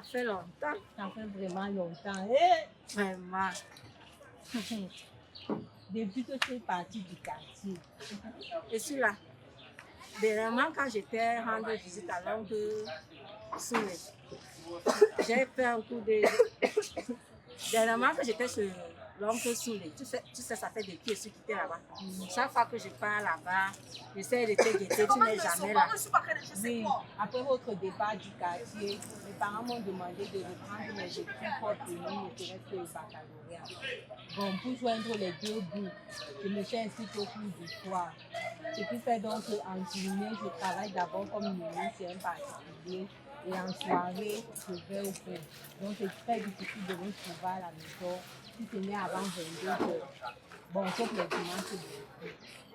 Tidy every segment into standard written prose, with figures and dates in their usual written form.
Ça fait longtemps. Ça fait vraiment longtemps. Eh? Vraiment. Depuis que tu es partie du quartier. Je suis là. Dernièrement, quand j'étais rendre visite à l'oncle Soulé, j'ai fait un coup de... Dernièrement, quand j'étais chez l'oncle Soulé, tu sais, ça fait depuis que je suis quittée là-bas. Chaque fois que je pars là-bas, j'essaie de te guetter, tu n'es jamais là. Oui, après votre départ du quartier, mes parents m'ont demandé de reprendre mes études pour obtenir ne serait-ce que le baccalauréat. Bon, pour joindre les deux bouts, je me suis inscrite au cours du soir. Ce qui fait donc qu'en journée, je travaille d'abord comme ministre chez un particulier et en soirée, je vais au cours. Donc, c'est très difficile de me trouver à la maison si ce n'est avant 22 heures. Bon, sauf les dimanches.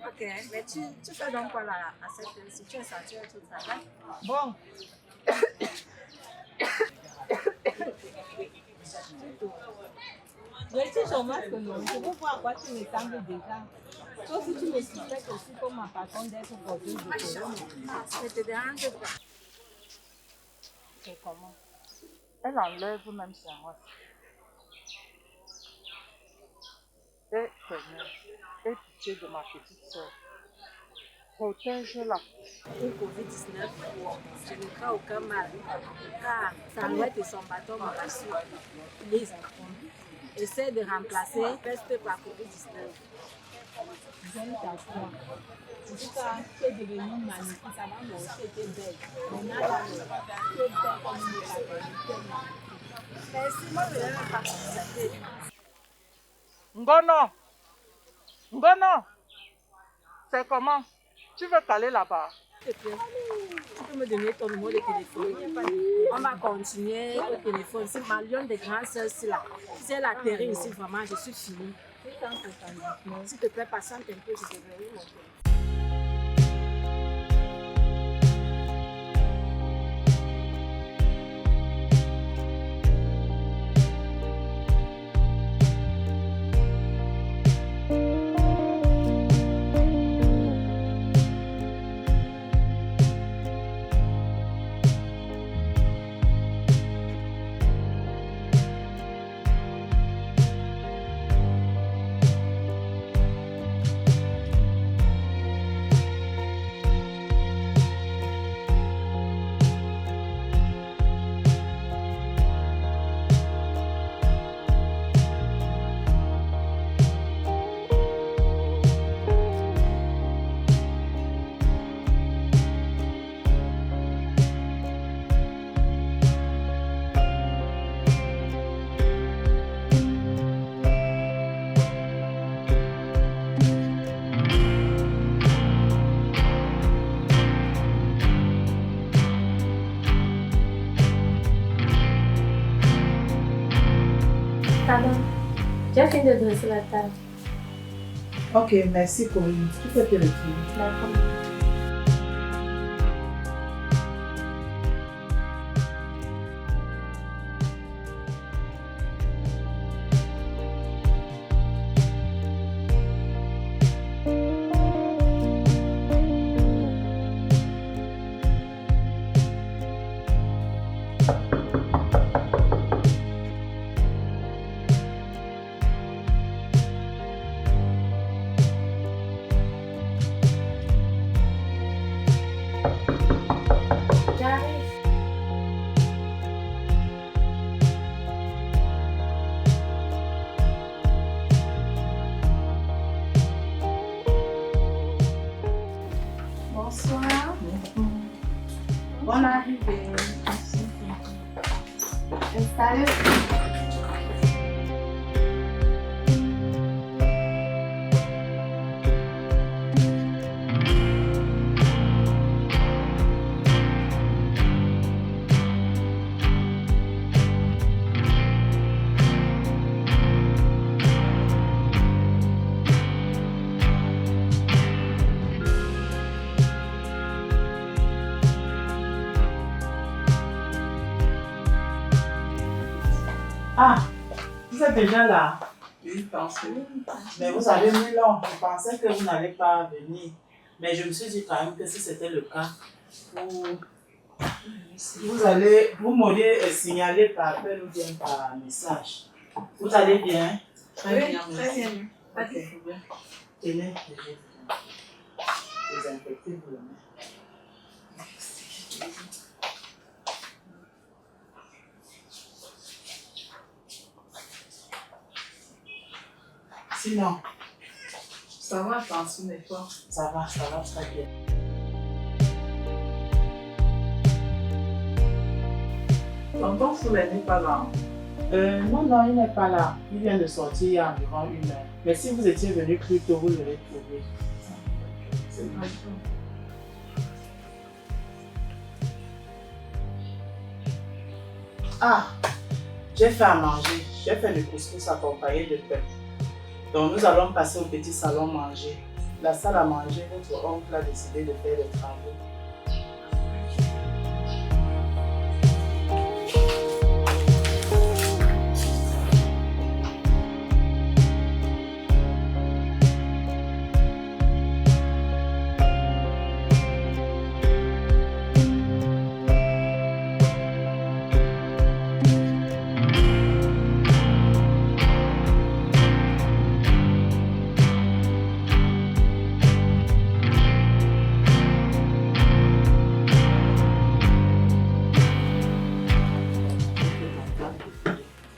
Ok, mais tu fais donc quoi là, à cette heure? Si tu es sorti, tu travailles? Bon. Retire ton masque, non. Je veux voir à quoi tu me sembles déjà. Sauf si tu me suspectes aussi comme ma façon d'être porteuse de corona. Ne te dérange pas. C'est comment? Elle enlève même sa masque. Et Seigneur, aie pitié de ma petite soeur. Protège-la. Pour Covid-19, je ne crains aucun mal, car Salouette et son bâton m'ont rassuré. Essaie de remplacer peste par Covid-19. J'aime ta foi. En tout cas, tu es devenue magnifique. Avant, moi aussi, j'étais belle. Maintenant, là, tu es belle comme une paternité. Merci, moi, je ne vais même pas constater. Ngono! Ngono! C'est comment? Tu veux caler là-bas? Tu peux me donner ton numéro de téléphone. On va continuer au téléphone. C'est ma lion de grande sœur ici là. Si elle atterrit ici, vraiment, je suis finie. S'il te plaît, patiente un peu, je te verrai mon téléphone. Pardon, j'ai fini de dresser la table. Ok, merci Corinne. Tu peux te retirer. D'accord. Bonsoir. Bonne arrivée. Installez-vous. Ah, vous êtes déjà là? Oui, pensez. Mais vous avez mis long. Je pensais que vous n'allez pas venir. Mais je me suis dit quand même que si c'était le cas, vous Vous m'auriez signalé par appel ou bien par message. Vous allez bien? Très bien, Pas de Ok. Tenez, je vais vous désinfecter vos mains. Sinon, Ça va, attention, mais toi. ça va très bien. Tonton Souley n'est pas là. Non, il n'est pas là. Il vient de sortir il y a environ 1 heure. Mais si vous étiez venu plus tôt, vous l'aurez trouvé. C'est pas tout. Ah, j'ai fait à manger. J'ai fait le couscous accompagné de pain. Donc nous allons passer au petit salon manger. La salle à manger, votre oncle a décidé de faire des travaux.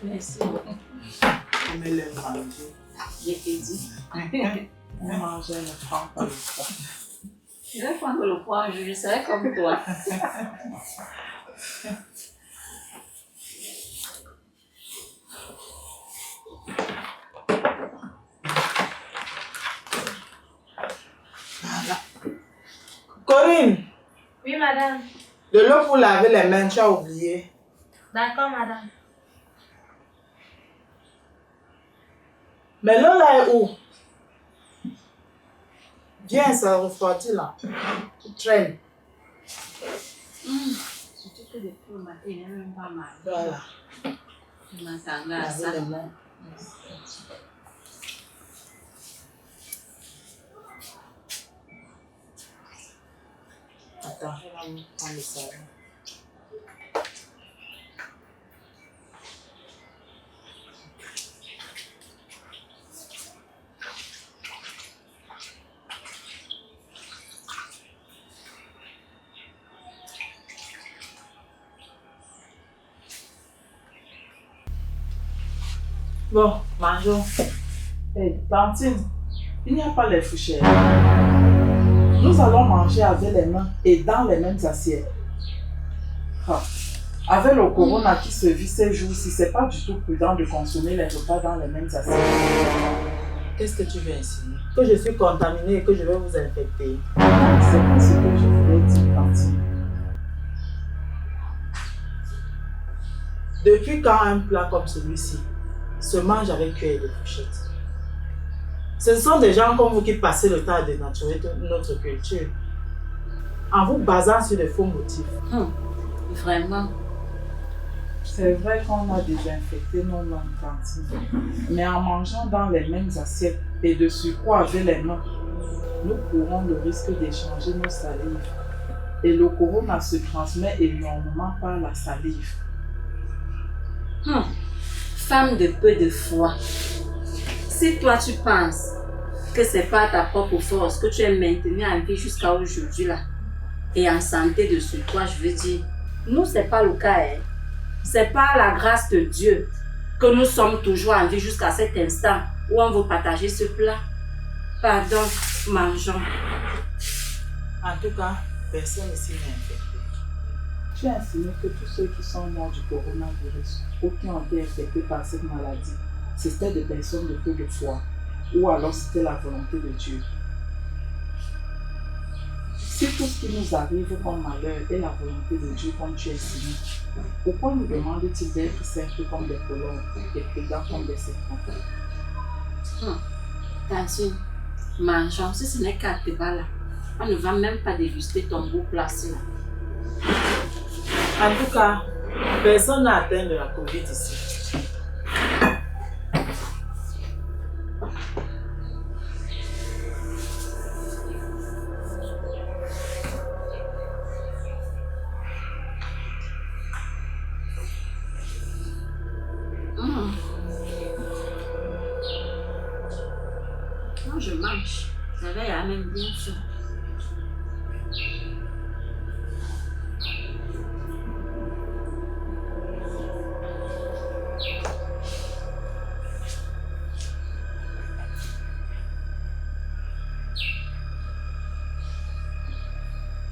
Merci. On met le manger. Je t'ai dit. On mange, ne prend pas le temps. Je vais prendre le poids, je serai comme toi. Corinne, Oui, madame. de l'eau pour laver les mains, tu as oublié. D'accord, madame. Mais l'eau là est où? Viens, ça refroidit là. Tu traînes. Surtout que depuis le matin, il n'est même pas mal. Voilà. Je m'attendais à ça. Laver les mains. Attends, je vais prendre le savon. Bon, mangeons. Hey, Tantine, il n'y a pas les fourchettes. Nous allons manger avec les mains et dans les mêmes assiettes. Ah. Avec le corona qui se vit ces jours-ci, c'est pas du tout prudent de consommer les repas dans les mêmes assiettes. Qu'est-ce que tu veux insinuer? Que je suis contaminée et que je vais vous infecter. C'est pas ce que je voulais dire, Tantine. Depuis quand un plat comme celui-ci se mange avec cuillère de fourchette? Ce sont des gens comme vous qui passez le temps à dénaturer notre culture en vous basant sur de faux motifs. Vraiment. C'est vrai qu'on a désinfecté nos mains, Tantine, mais en mangeant dans les mêmes assiettes et de surcroît avec les mains, nous courons le risque d'échanger nos salives. Et le corona se transmet énormément par la salive. Femme de peu de foi. Si toi tu penses que c'est pas ta propre force que tu es maintenue en vie jusqu'à aujourd'hui là, et en santé de ce toi, je veux dire, nous c'est pas le cas. Hein. C'est par la grâce de Dieu que nous sommes toujours en vie jusqu'à cet instant où on veut partager ce plat. Pardon, mangeons. En tout cas, personne ici n'est infecté. Tu as insinué que tous ceux qui sont morts du coronavirus ou qui ont été infectés par cette maladie, c'était des personnes de peu de foi, ou alors c'était la volonté de Dieu. Si tout ce qui nous arrive comme malheur est la volonté de Dieu comme tu insinues, pourquoi nous demande-t-il d'être simples comme des colons et prudents comme des serpents? Attention, mangeons. Si ce n'est qu'à te là, on ne va même pas déguster ton beau plat là. En tout cas, personne n'a atteint de la Covid ici. je mange. Ça va, il y a même bien sûr.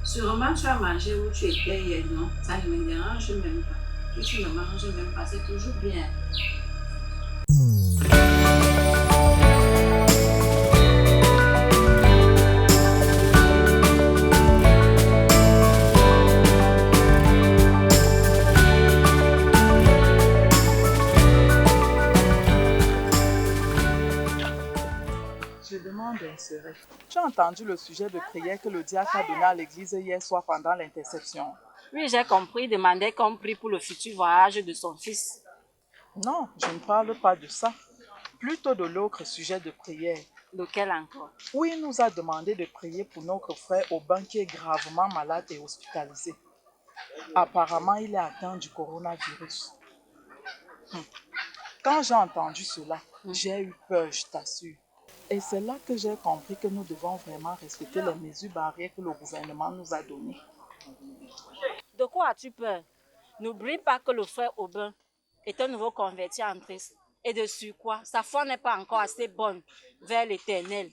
Sûrement, tu as mangé où tu étais hier, non? Ça ne me dérange même pas. Que tu ne manges même pas, c'est toujours bien. Je demande d'insérer. Tu as entendu le sujet de prière que le diacre a donné à l'église hier soir pendant l'intercession? Oui, j'ai compris. Il demandait qu'on prie pour le futur voyage de son fils. Non, je ne parle pas de ça. Plutôt de l'autre sujet de prière. Lequel encore? Où il nous a demandé de prier pour notre frère Aubin qui est gravement malade et hospitalisé. Apparemment, il est atteint du coronavirus. Quand j'ai entendu cela, j'ai eu peur, je t'assure. Et c'est là que j'ai compris que nous devons vraiment respecter les mesures barrières que le gouvernement nous a données. De quoi as-tu peur? N'oublie pas que le frère Aubin est un nouveau converti en Christ. Et de surcroît, sa foi n'est pas encore assez bonne vers l'Éternel.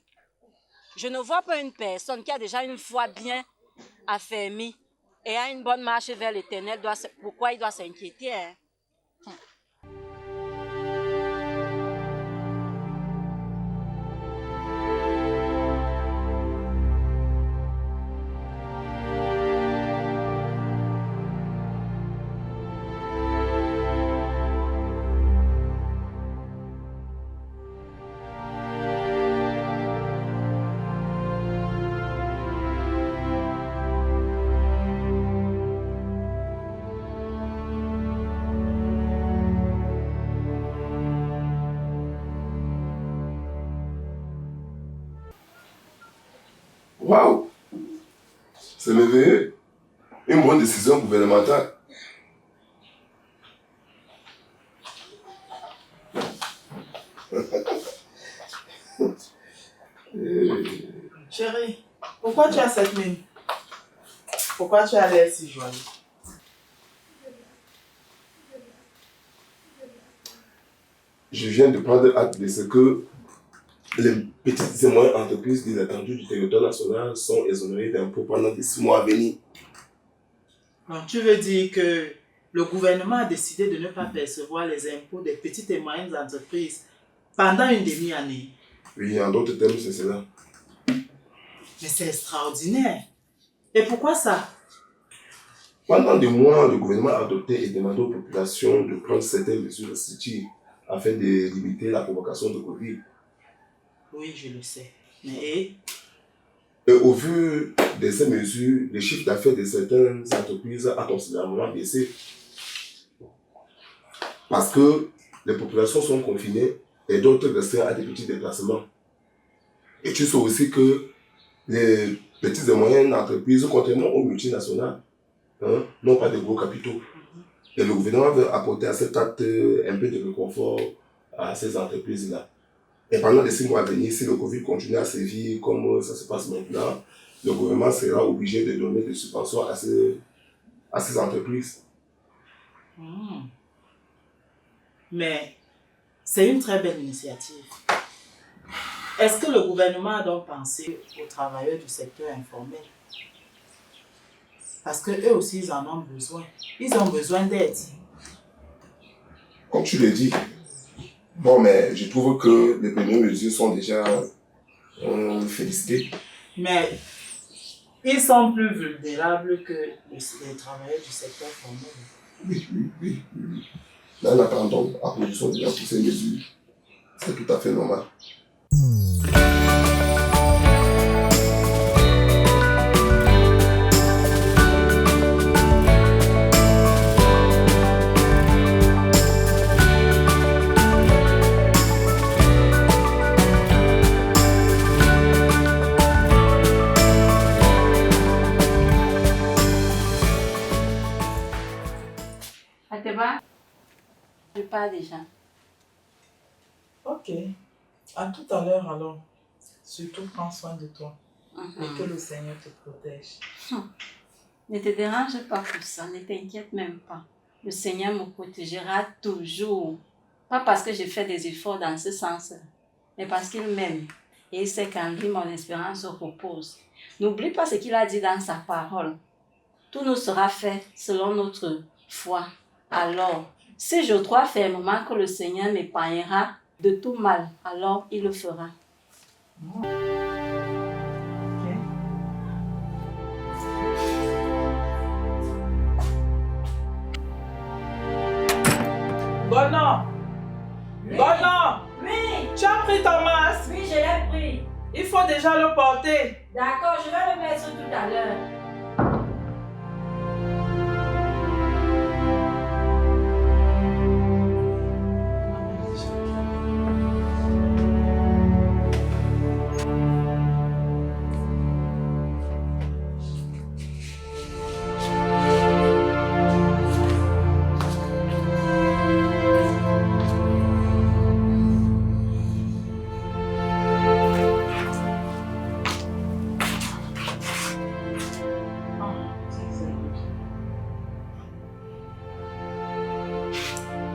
Je ne vois pas une personne qui a déjà une foi bien affermie et a une bonne marche vers l'Éternel. Pourquoi il doit s'inquiéter, hein? Waouh! C'est merveilleux. Une bonne décision gouvernementale. Chérie, pourquoi tu as cette mine? Pourquoi tu as l'air si joyeux? Je viens de prendre acte de ce que les petites et moyennes entreprises de l'étendue du territoire national sont exonérées d'impôts pendant les 6 mois à venir. Donc, tu veux dire que le gouvernement a décidé de ne pas percevoir les impôts des petites et moyennes entreprises pendant une demi-année? Oui, en d'autres termes, c'est cela. Mais c'est extraordinaire. Et pourquoi ça? Pendant des mois, le gouvernement a adopté et demandé aux populations de prendre certaines mesures restrictives afin de limiter la provocation de Covid. Oui, je le sais. Mais Et au vu de ces mesures, le chiffre d'affaires de certaines entreprises a considérablement baissé. Parce que les populations sont confinées et d'autres restreints à des petits déplacements. Et tu sais aussi que les petites et moyennes entreprises, contrairement aux multinationales, n'ont pas de gros capitaux. Et le gouvernement veut apporter à cet acte un peu de réconfort à ces entreprises-là. Et pendant les 6 mois à venir, si le Covid continue à sévir comme ça se passe maintenant, le gouvernement sera obligé de donner des subventions à ces entreprises. Mais c'est une très belle initiative. Est-ce que le gouvernement a donc pensé aux travailleurs du secteur informel? Parce qu'eux aussi, ils en ont besoin. Ils ont besoin d'aide. Comme tu le dis, bon, mais je trouve que les premières mesures sont déjà félicitées. Mais ils sont plus vulnérables que les travailleurs du secteur formel. Oui. Mais en attendant, la position déjà pour ces mesures, c'est tout à fait normal. Ateba, je pars déjà. Ok. À tout à l'heure alors. Surtout prends soin de toi et que le Seigneur te protège. Ne te dérange pas pour ça, ne t'inquiète même pas. Le Seigneur me protégera toujours. Pas parce que j'ai fait des efforts dans ce sens, mais parce qu'il m'aime. Et il sait qu'en lui, mon espérance repose. N'oublie pas ce qu'il a dit dans sa parole. Tout nous sera fait selon notre foi. Alors, si je crois fermement que le Seigneur m'épargnera de tout mal, alors il le fera. Bono! Oui. Bono! Oui, Tu as pris ton masque? oui, je l'ai pris. Il faut déjà le porter. D'accord, je vais le mettre tout à l'heure.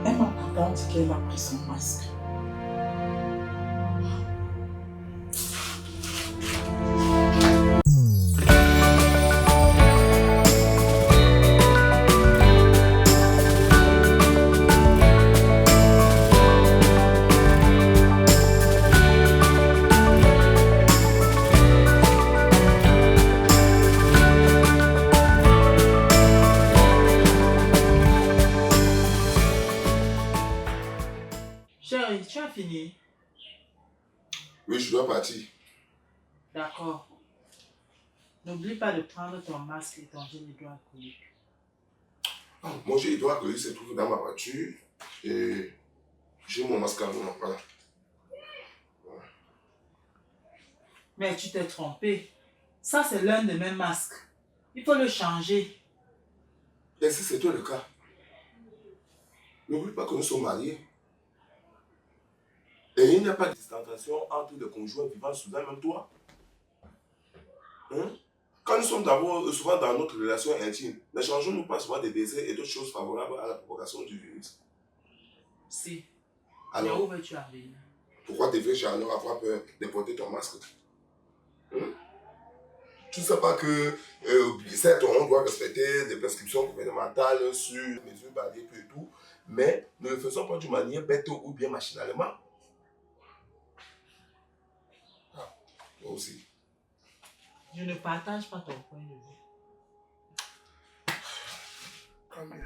Elle m'a pourtant dit qu'elle a pris son masque. Chérie, tu as fini? Oui, je dois partir. D'accord. N'oublie pas de prendre ton masque et ton gel hydroalcoolique. Mon gel hydroalcoolique se trouve dans ma voiture et j'ai mon masque à moi. Voilà. Mais tu t'es trompé. Ça, c'est l'un des mêmes masques. Il faut le changer. Et si c'était le cas, n'oublie pas que nous sommes mariés. Et il n'y a pas de distanciation entre des conjoints vivant sous un même toit. Hein? Quand nous sommes d'abord souvent dans notre relation intime, n'échangeons-nous pas souvent des baisers et d'autres choses favorables à la propagation du virus? Si. Alors, Mais où veux-tu arriver? pourquoi devrais-je alors avoir peur de porter ton masque? Hein? Tu ne sais pas que, certes, on doit respecter des prescriptions gouvernementales sur les mesures barrières et tout, mais ne le faisons pas d'une manière bête ou bien machinalement. Ah, moi aussi. Je ne partage pas ton point de vue. Quand même.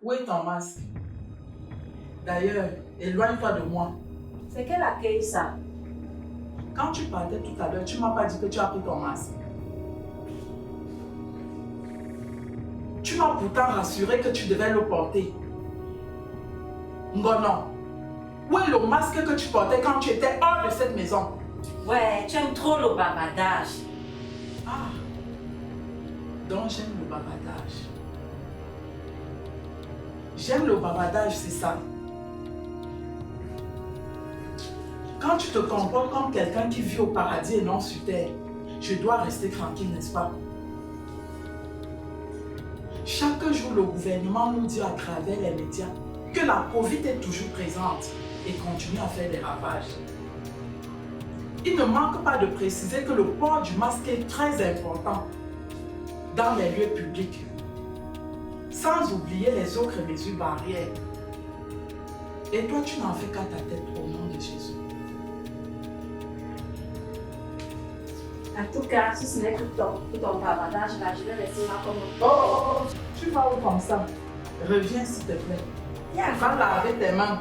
Où est ton masque? D'ailleurs, éloigne-toi de moi. C'est quel accueil ça? Quand tu partais tout à l'heure, tu ne m'as pas dit que tu as pris ton masque. Tu m'as pourtant rassuré que tu devais le porter. Ngono, où est le masque que tu portais quand tu étais hors de cette maison? Ouais, tu aimes trop le bavardage. Ah, donc j'aime le bavardage. J'aime le bavardage, c'est ça. Quand tu te comportes comme quelqu'un qui vit au paradis et non sur terre, je dois rester tranquille, n'est-ce pas? Chaque jour, le gouvernement nous dit à travers les médias que la Covid est toujours présente et continue à faire des ravages. Il ne manque pas de préciser que le port du masque est très important dans les lieux publics, sans oublier les autres mesures barrières. Et toi, tu n'en fais qu'à ta tête au nom de Jésus. En tout cas, si ce n'est que ton bavardage, là, je vais rester là comme... Oh, tu vas où comme ça? Reviens s'il te plaît. Viens, Va laver tes mains.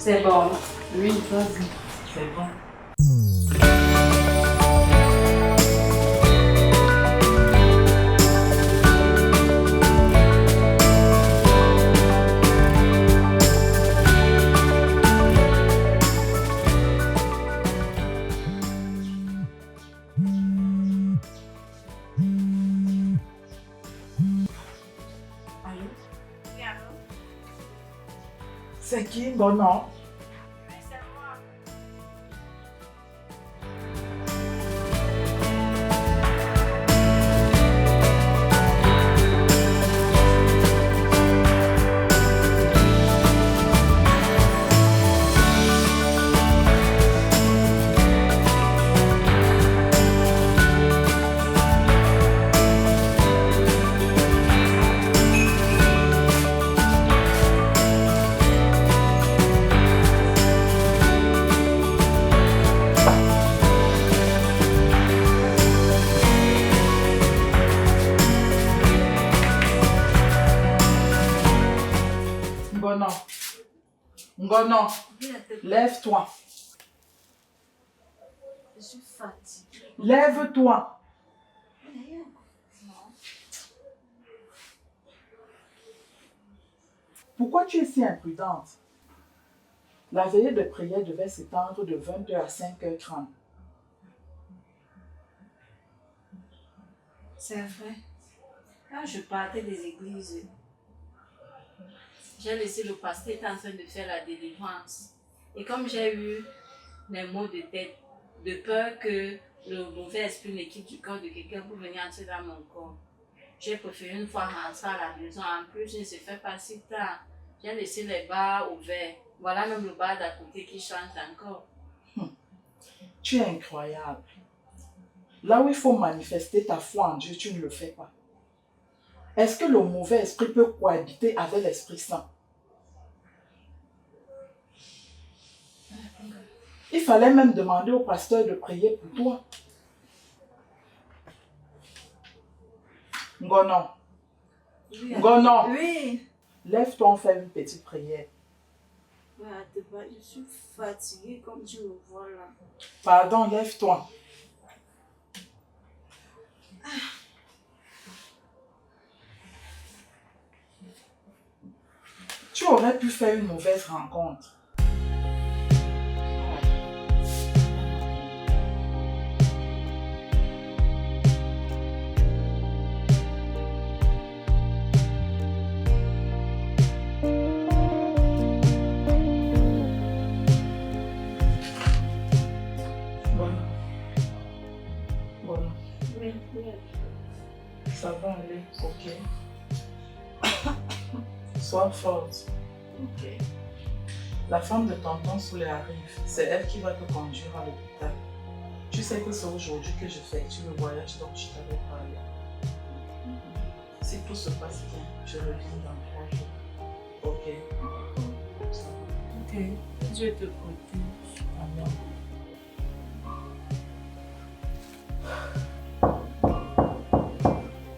C'est bon. Oui, vas-y. C'est bon. C'est qui, bon nom? Ngono, lève-toi. Je suis fatiguée. Lève-toi. Pourquoi tu es si imprudente? La veillée de prière devait s'étendre de 20h à 5h30. C'est vrai. Quand je partais des églises, j'ai laissé le pasteur être en train de faire la délivrance. Et comme j'ai eu les maux de tête, de peur que le mauvais esprit ne quitte du corps de quelqu'un pour venir entrer dans mon corps, j'ai préféré une fois rentrer à la maison. En plus, je ne sais fait pas si tard. J'ai laissé les bars ouverts. Voilà même le bar d'à côté qui chante encore. Tu es incroyable. Là où il faut manifester ta foi en Dieu, tu ne le fais pas. Est-ce que le mauvais esprit peut cohabiter avec l'Esprit Saint? Il fallait même demander au pasteur de prier pour toi. Ngono. Oui. Ngono. Oui. Lève-toi, on fait une petite prière. Je suis fatiguée comme tu me vois là. Pardon, lève-toi. Tu aurais pu faire une mauvaise rencontre. Ça va aller, ok. Sois forte. Ok. La femme de tonton Soulé arrive. C'est elle qui va te conduire à l'hôpital. Tu sais que c'est aujourd'hui que j'effectue le voyage dont je t'avais parlé. Si tout se passe bien, je reviens dans 3 jours. Ok. Ça va. Ok. Dieu te protège. Amen.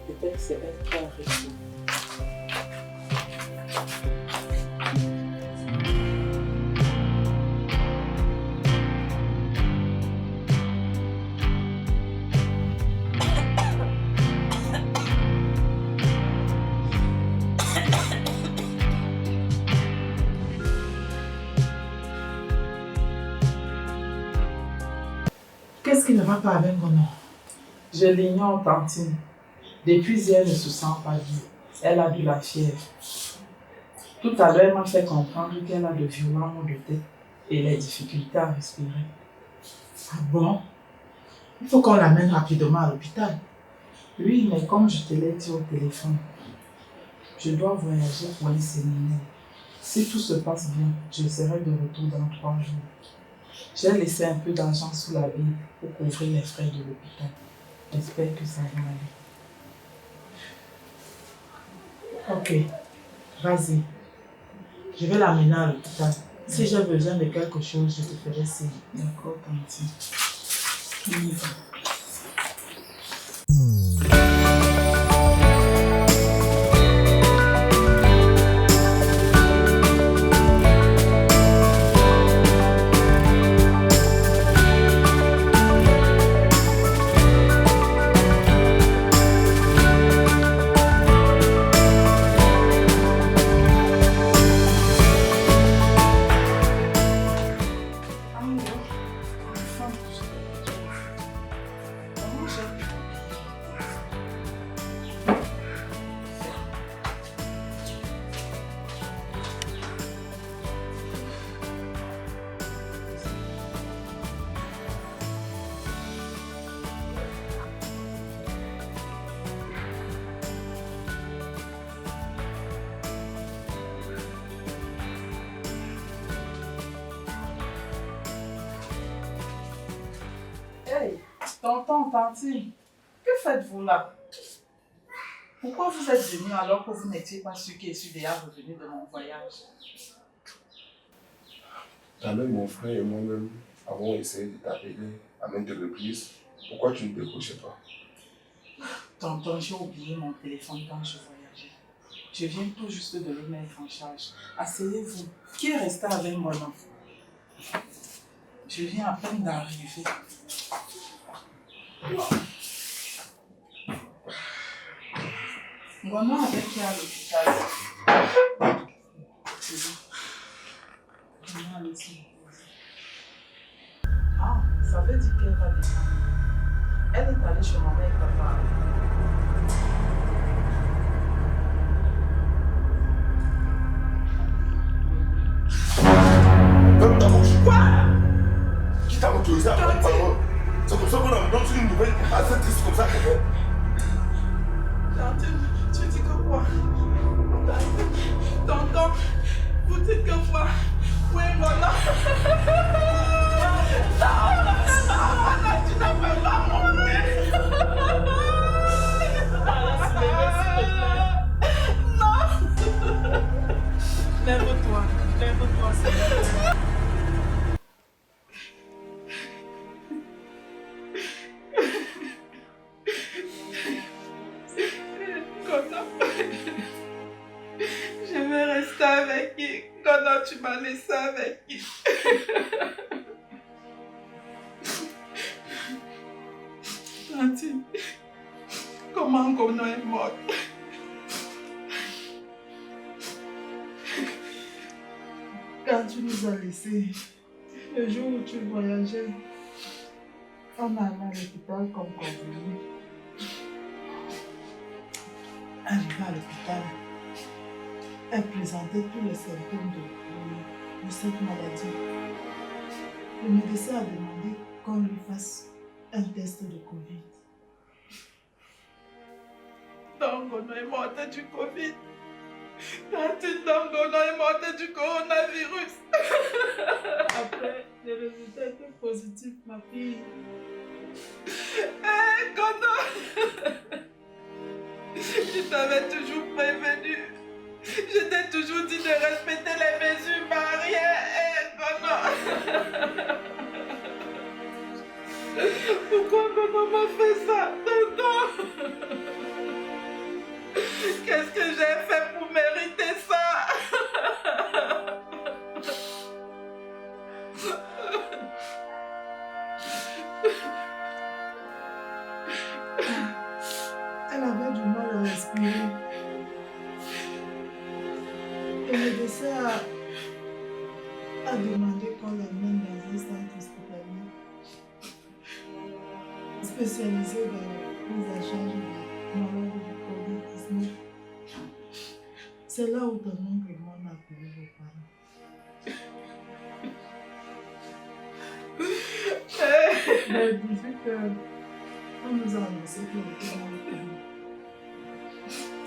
Peut-être c'est elle qui a reçu. Qu'est-ce qui ne va pas avec mon nom? Je l'ignore, Tantine. Depuis hier, elle ne se sent pas bien. Elle a de la fièvre. Tout à l'heure, elle m'a fait comprendre qu'elle a de violents maux de tête et les difficultés à respirer. Ah bon? Il faut qu'on l'amène rapidement à l'hôpital. Oui, mais comme je te l'ai dit au téléphone, je dois voyager pour un séminaire. Si tout se passe bien, je serai de retour dans 3 jours. J'ai laissé un peu d'argent sous la Bible pour couvrir les frais de l'hôpital. J'espère que ça va aller. Ok, vas-y. Je vais l'amener à l'hôpital. Si j'ai besoin de quelque chose, je te ferai signe. D'accord, Tantine. On y va. Tonton, tantine, que faites-vous là? Pourquoi vous êtes venu alors que vous n'étiez pas sûr que je suis déjà revenu de mon voyage? Jamais mon frère et moi-même avons essayé de t'appeler à maintes reprises. Pourquoi tu ne décrochais pas? Tonton, j'ai oublié mon téléphone quand je voyageais. Je viens tout juste de le mettre en charge. Asseyez-vous. Qui est resté avec moi, non? Je viens à peine d'arriver. Ngono avec qui à l'hôpital? C'est bon. Ngono, allez-y. Ah, ça veut dire qu'elle va descendre. Elle est allée chez maman et papa. Ferme ta bouche. Quoi? Qui t'a autorisé à parler parole? C'est comme ça qu'on a besoin d'une nouvelle assez triste comme ça qu'elle fait. Tantine, tu dis que quoi? Tonton, vous dites que quoi? Oui, Ngono. Non, tu ne peux pas mourir. Non. Lève-toi, lève-toi, s'il te plaît. Ngono, je vais rester avec qui? Ngono, tu m'as laissé avec qui? Tantine, comment Ngono est morte? Quand tu nous as laissés, le jour où tu voyageais, on allait à l'hôpital comme convenu. Arrivé à l'hôpital, elle présentait tous les symptômes de cette maladie. Le médecin a demandé qu'on lui fasse un test de Covid. Donc, Ngono est morte du Covid. Tantine, Ngono est morte du coronavirus. Après, les résultats étaient positifs, ma fille. Hé, Ngono! Je t'avais toujours prévenu. Je t'ai toujours dit de respecter les mesures barrières. Hé, Ngono! Pourquoi Ngono m'a fait ça, tonton? Qu'est-ce que j'ai fait pour mériter ça? Elle avait du mal à respirer. Et le médecin a demandé qu'on l'amène dans un centre hospitalier spécialisé dans la prise en charge des malades du Covid-19. C'est là où ton oncle et moi on a appelé vos parents. Vers 18h, on nous a annoncé que était dans le Covid.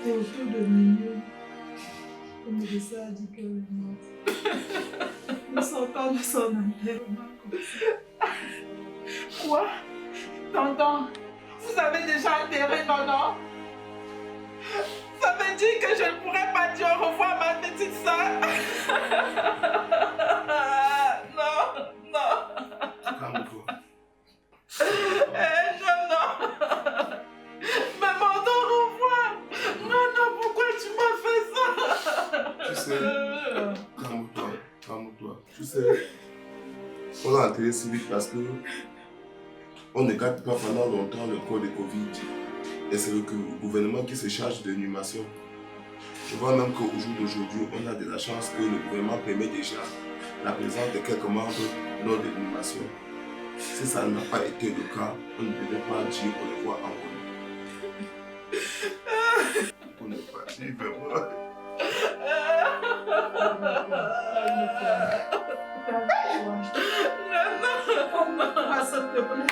Et autour de minuit, le médecin a dit qu'elle est morte. Nous sortons de son enterrement comme ça. Quoi? Tonton, vous avez déjà enterré Ngono? Ça veut dire que je ne pourrais pas dire au revoir à ma petite soeur? Non, non. Calme-toi. Non. Maman, au revoir. Non, pourquoi tu m'as fait ça? Tu sais, calme-toi. Tu sais, on a enterré si vite parce que on ne garde pas pendant longtemps le corps de Covid. Et c'est le gouvernement qui se charge de l'inhumation. Je vois même qu'au jour d'aujourd'hui, on a de la chance que le gouvernement permet déjà la présence de quelques membres lors de l'inhumation. Si ça n'a pas été le cas, on ne devait pas dire qu'on le voit encore. On n'est pas dit vraiment. Non, s'il te plaît.